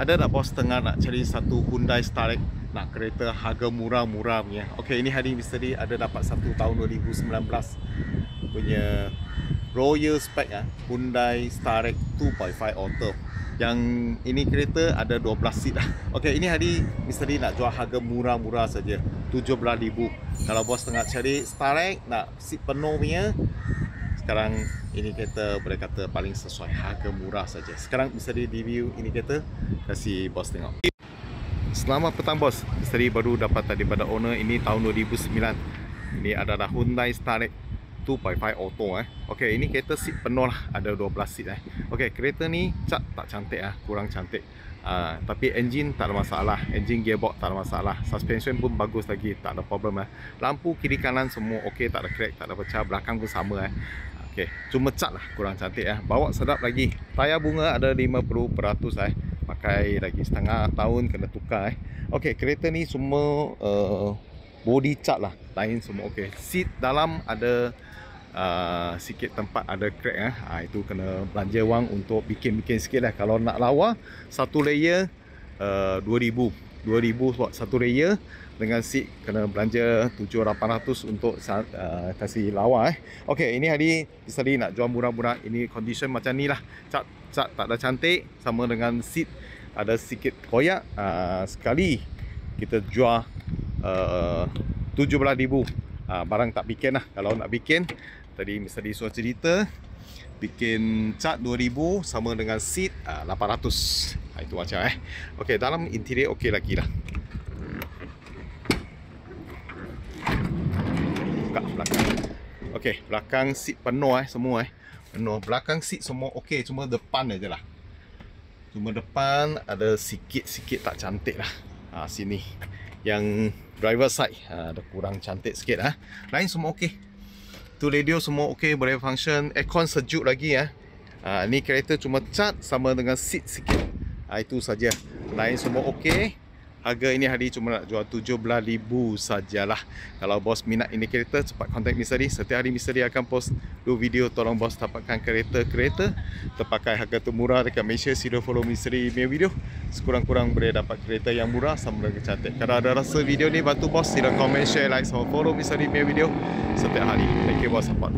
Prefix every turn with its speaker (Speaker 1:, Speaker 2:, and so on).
Speaker 1: Ada tak bos tengah nak cari satu Hyundai Starex, nak kereta harga murah-murah punya? Okey, ini hari Mr. D ada dapat satu tahun 2019 punya Royal spec Hyundai Starex 2.5 Auto. Yang ini kereta ada 12 seat lah. Okey, ini hari Mr. D nak jual harga murah-murah saja, 17,000. Kalau bos tengah cari Starex nak seat penuh punya, sekarang ini kereta boleh kata paling sesuai, harga murah saja. Sekarang Mr. D review ini kereta, kasih bos tengok. Selamat petang bos, Mr. D baru dapat daripada owner, ini tahun 2009. Ini adalah Hyundai Starex 2.5 Auto Okey, ini kereta seat penuh lah, ada 12 seat Okey, kereta ni cat tak cantik kurang cantik. Tapi engine tak ada masalah, engine gearbox tak ada masalah, suspension pun bagus lagi, tak ada problem Lampu kiri kanan semua okey, tak ada crack, tak ada pecah, belakang pun sama Okey, cuma cat lah kurang cantik Bawa sedap lagi. Tayar bunga ada 50% pakai lagi setengah tahun, kena tukar Okey, kereta ni semua body cat lah, lain semua okey. Seat dalam ada sikit tempat ada crack itu kena belanja wang untuk bikin sikit lah. Kalau nak lawa satu layer 2000 buat satu layer dengan seat, kena belanja 700-800 untuk kasih lawa Okey, ini hari Mr. D nak jual murah-murah. Ini condition macam ni lah, cat tak ada cantik, sama dengan seat ada sikit koyak. Sekali kita jual 17,000. Barang tak bikin lah. Kalau nak bikin, tadi Mr. D suruh cerita, bikin cat 2,000 sama dengan seat 800. Itu macam Okey, dalam interior okey lagi lah. Buka belakang. Okey, belakang seat penuh semua penuh. Belakang seat semua okey, cuma depan aja lah. Cuma depan ada sikit-sikit tak cantik lah. Sini yang driver side ada kurang cantik sikit Lain semua okey. Tu radio semua okey, boleh function. Aircon sejuk lagi ni kereta cuma cat sama dengan seat sikit. Itu saja. Lain semua okey. Harga ini hari cuma nak jual 17,000 sajalah. Kalau bos minat ini kereta, cepat contact Mr. D. Setiap hari Mr. D akan post 2 video tolong bos dapatkan kereta terpakai harga termurah dekat Malaysia. Sila follow Mr. D punya video. Sekurang-kurang boleh dapat kereta yang murah sama dengan cantik. Kalau ada rasa video ni bantu bos, sila comment, share, like sama follow Mr. D punya video setiap hari. Thank you bos support.